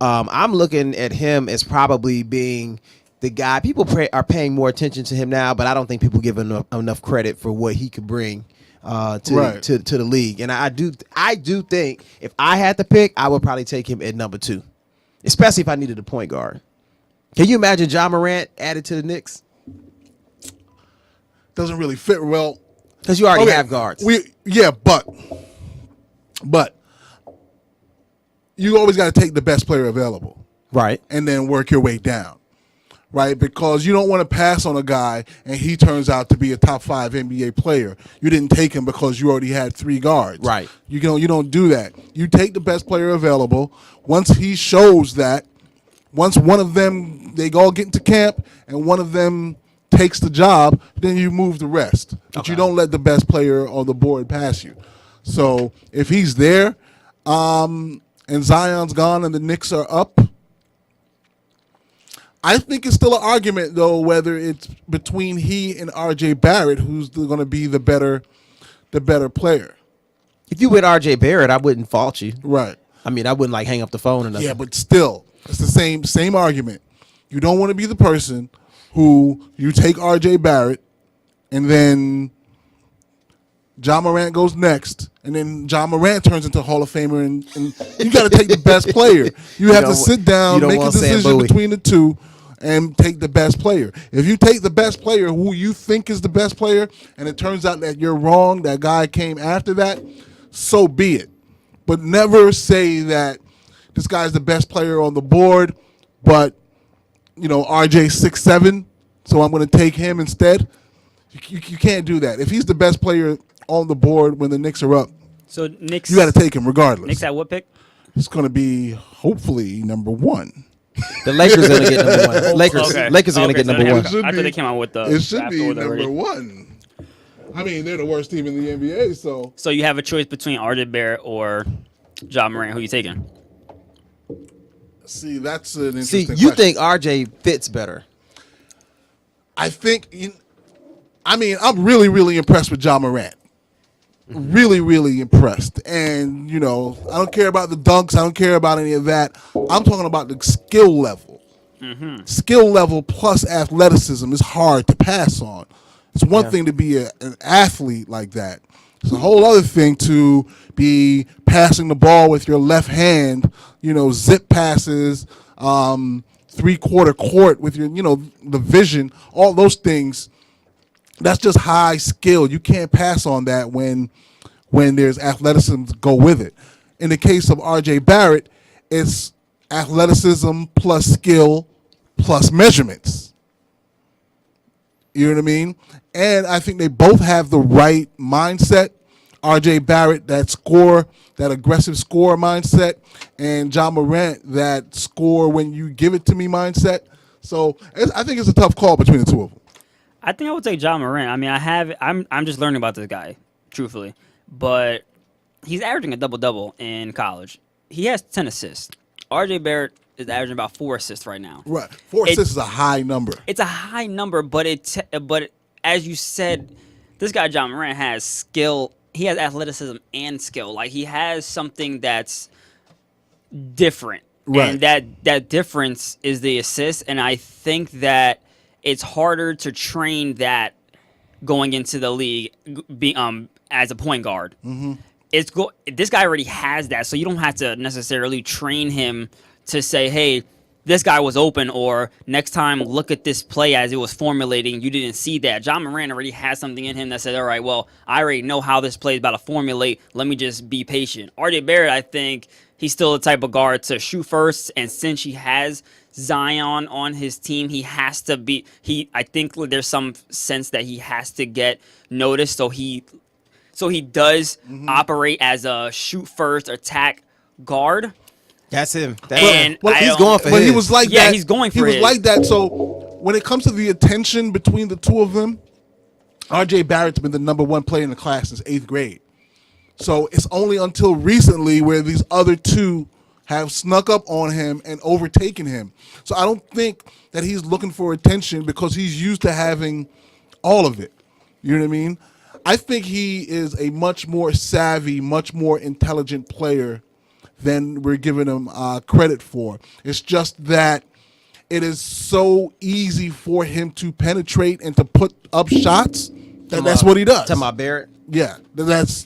I'm looking at him as probably being the guy. People are paying more attention to him now, but I don't think people give enough credit for what he could bring to the league. And I do think if I had to pick, I would probably take him at number 2, especially if I needed a point guard. Can you imagine Ja Morant added to the Knicks? Doesn't really fit well because you already have guards. But you always got to take the best player available, right, and then work your way down, right? Because you don't want to pass on a guy and he turns out to be a top 5 NBA player. You didn't take him because you already had 3 guards, right? You don't do that. You take the best player available. Once he shows that, once one of them they all get into camp and one of them takes the job, then you move the rest. But you don't let the best player on the board pass you. So if he's there, and Zion's gone and the Knicks are up, I think it's still an argument, though, whether it's between he and RJ Barrett, who's going to be the better player. If you went RJ Barrett, I wouldn't fault you. Right. I mean, I wouldn't like hang up the phone or nothing. Yeah, but still, it's the same argument. You don't want to be the person who you take RJ Barrett and then Ja Morant goes next, and then Ja Morant turns into a Hall of Famer, and you got to take the best player. You have to sit down, make a decision between the two, and take the best player. If you take the best player who you think is the best player, and it turns out that you're wrong, that guy came after that, so be it. But never say that this guy's the best player on the board, but RJ 6'7", so I'm going to take him instead. You can't do that. If he's the best player on the board when the Knicks are up, so Knicks, you got to take him regardless. Knicks at what pick? It's going to be hopefully number 1. The Lakers are going to get number 1. Lakers are going to get number 1. After they came out with the, it should be number 1. I mean, they're the worst team in the NBA, so. So you have a choice between RJ Barrett or Ja Morant. Who you taking? See, that's an interesting question. You think RJ fits better? I think. I'm really, really impressed with Ja Morant. Really, really impressed. And, I don't care about the dunks. I don't care about any of that. I'm talking about the skill level. Mm-hmm. Skill level plus athleticism is hard to pass on. It's one thing to be an athlete like that. It's a whole other thing to be passing the ball with your left hand, zip passes, 3/4 court with your, the vision, all those things. That's just high skill. You can't pass on that when there's athleticism to go with it. In the case of RJ Barrett, it's athleticism plus skill plus measurements. You know what I mean? And I think they both have the right mindset. RJ Barrett, that aggressive score mindset, and Ja Morant, that score when you give it to me mindset. So I think it's a tough call between the two of them. I think I would take Ja Morant. I mean, I'm just learning about this guy, truthfully. But he's averaging a double-double in college. He has 10 assists. RJ Barrett is averaging about 4 assists right now. Right. 4 assists is a high number. It's a high number, but as you said, this guy Ja Morant has skill. He has athleticism and skill. Like, he has something that's different. Right. And that difference is the assist, and I think that it's harder to train that going into the league as a point guard. Mm-hmm. This guy already has that, so you don't have to necessarily train him to say, hey, this guy was open, or next time look at this play as it was formulating. You didn't see that. Ja Morant already has something in him that said, all right, well, I already know how this play is about to formulate. Let me just be patient. RJ Barrett, I think he's still the type of guard to shoot first, and since he has Zion on his team, he has to be. I think there's some sense that he has to get noticed, so he does operate as a shoot first attack guard. That's him. He's going for But his. he was like that. Yeah, he's going for He was his. like that. So when it comes to the attention between the two of them, RJ Barrett's been the number 1 player in the class since 8th grade. So it's only until recently where these other two have snuck up on him and overtaken him. So I don't think that he's looking for attention because he's used to having all of it. You know what I mean? I think he is a much more savvy, much more intelligent player than we're giving him credit for. It's just that it is so easy for him to penetrate and to put up shots. That's what he does. Talking about Barrett? Yeah, that's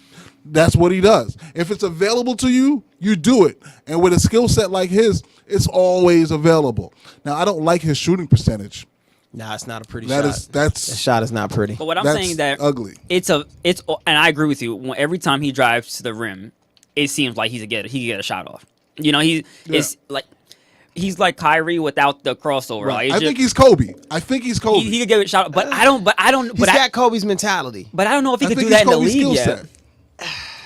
what he does. If it's available to you, you do it. And with a skill set like his, it's always available. Now, I don't like his shooting percentage. Nah, it's not a pretty shot. That shot is not pretty. But what I'm saying that ugly. It's and I agree with you. Every time he drives to the rim, it seems like he can get a shot off. You know, it's like he's like Kyrie without the crossover. Right. Like, I think he's Kobe. He could get a shot, but I don't. He's got Kobe's mentality. But I don't know if he could do think that in the Kobe's league skill yet. set.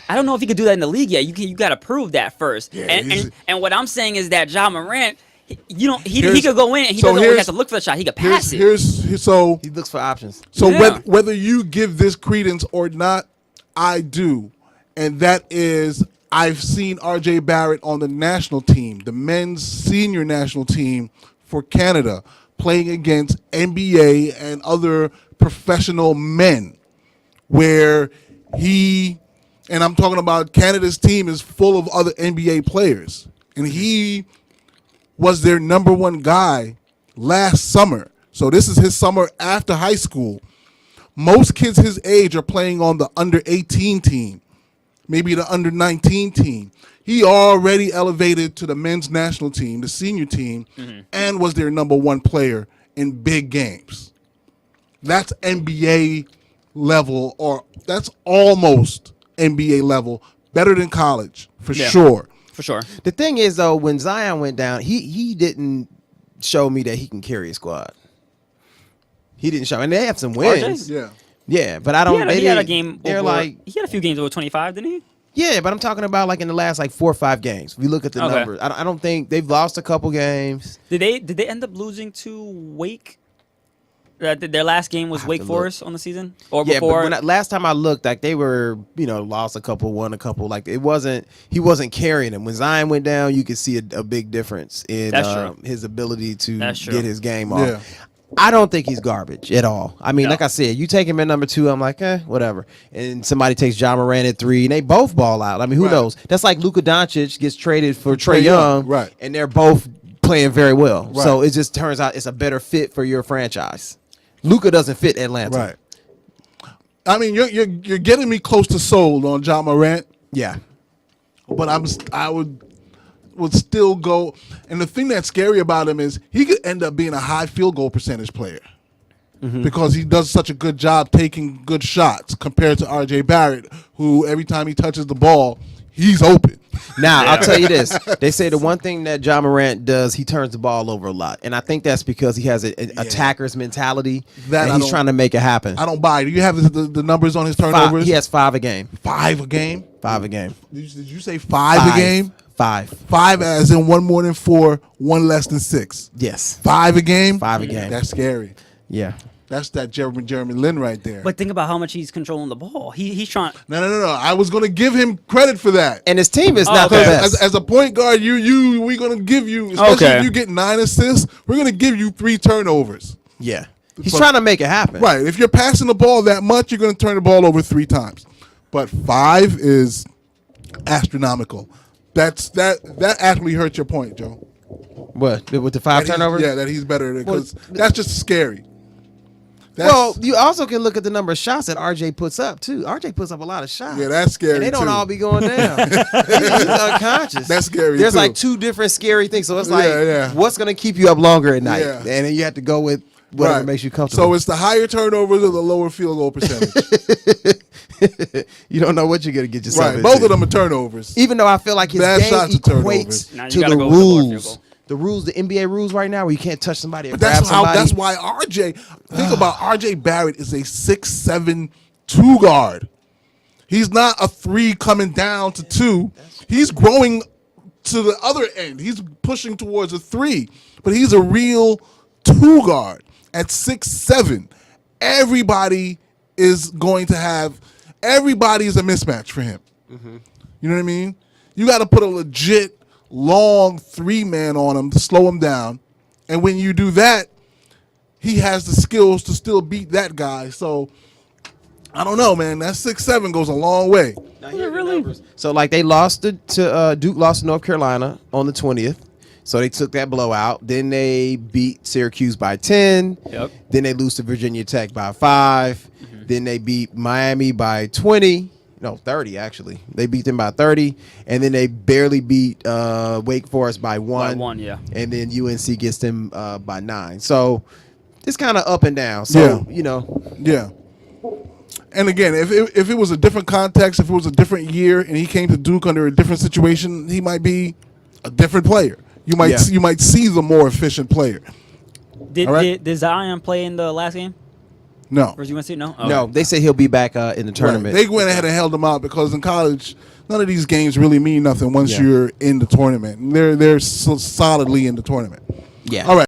I don't know if he could do that in the league yet. You got to prove that first. Yeah, and what I'm saying is that Ja Morant, he could go in and he so doesn't always have to look for the shot. He could pass it. He looks for options. So Yeah. whether you give this credence or not, I do, and that is I've seen RJ Barrett on the national team, the men's senior national team for Canada, playing against NBA and other professional men, where and I'm talking about Canada's team is full of other NBA players, and he was their number one guy last summer. So this is his summer after high school. Most kids his age are playing on the under 18 team, maybe the under 19 team. He already elevated to the men's national team, the senior team, and was their number one player in big games. That's NBA level, or that's almost NBA level, better than college, for sure. For sure. The thing is, though, when Zion went down, he didn't show me that he can carry a squad. He didn't show, and they have some wins. RJ? Yeah, but I don't. He had a game. They're he had a few games over 25, didn't he? Yeah, but I'm talking about like in the last 4 or 5 games. If we look at the numbers, I don't think they've lost a couple games. Did they end up losing to Wake? Their last game was Wake Forest on the season, or before. But last time I looked, like they were, lost a couple, won a couple. Like he wasn't carrying them. When Zion went down, you could see a big difference in his ability to get his game off. Yeah. I don't think he's garbage at all. I mean, like I said, you take him at number 2, I'm like, whatever. And somebody takes Ja Morant at 3, and they both ball out. I mean, who knows? That's like Luka Doncic gets traded for Trae Young, right? And they're both playing very well. Right. So it just turns out it's a better fit for your franchise. Luka doesn't fit Atlanta. Right. I mean, you're getting me close to sold on Ja Morant. Yeah. But I would still go. And the thing that's scary about him is he could end up being a high field goal percentage player because he does such a good job taking good shots compared to RJ Barrett, who every time he touches the ball, he's open. Now, I'll tell you this. They say the one thing that Ja Morant does, he turns the ball over a lot. And I think that's because he has an attacker's mentality, and he's trying to make it happen. I don't buy it. Do you have the numbers on his turnovers? He has 5 a game. 5 a game? 5 a game. Did you say 5 a game? 5. 5 as in 1 more than 4, 1 less than 6. Yes. 5 a game? 5 a game. That's scary. Yeah. That's that Jeremy Lin right there. But think about how much he's controlling the ball. He's trying. No. I was going to give him credit for that. And his team is not the best. As a point guard, we're going to give you, especially if you get 9 assists, we're going to give you 3 turnovers. Yeah. He's trying to make it happen. Right. If you're passing the ball that much, you're going to turn the ball over 3 times. But 5 is astronomical. That actually hurts your point, Joe. What? With the 5 turnovers? Yeah, that he's better than, because that's just scary. You also can look at the number of shots that RJ puts up, too. RJ puts up a lot of shots. Yeah, that's scary, and they don't too. all be going down. He's unconscious. That's scary, There's too. like 2 different scary things. So it's like, Yeah. what's going to keep you up longer at night? Yeah. And then you have to go with whatever makes you comfortable. So it's the higher turnovers or the lower field goal percentage. You don't know what you're going to get yourself into. Both of them are turnovers. Even though I feel like his Bad game shots are equates turnovers. to Now you the gotta go with the lower field rules. goal. The rules, the NBA rules right now, where you can't touch somebody or But grab somebody. that's why RJ. Think about RJ Barrett is a 6'7" 2 guard. He's not a 3 coming down to 2. He's growing to the other end. He's pushing towards a 3, but he's a real 2 guard at 6'7". Everybody is going to have. Everybody is a mismatch for him. Mm-hmm. You know what I mean? You got to put a legit long 3-man on him to slow him down, and when you do that, he has the skills to still beat that guy. So I don't know, man. That 6-7 goes a long way. Now, here are the numbers. So, like, they lost to Duke lost to North Carolina on the 20th. So they took that blowout. Then they beat Syracuse by 10. Yep. Then they lose to Virginia Tech by 5. Then they beat Miami by 20. No, 30, actually. They beat them by 30. And then they barely beat Wake Forest by 1. By 1, yeah. And then UNC gets them by 9. So it's kind of up and down. So, Yeah. And again, if it was a different context, if it was a different year, and he came to Duke under a different situation, he might be a different player. You might see the more efficient player. Did Zion play in the last game? No. Or UNC? No? Oh. No, they say he'll be back in the tournament. Right. They went ahead and held him out because in college, none of these games really mean nothing once you're in the tournament. They're solidly in the tournament. Yeah. All right.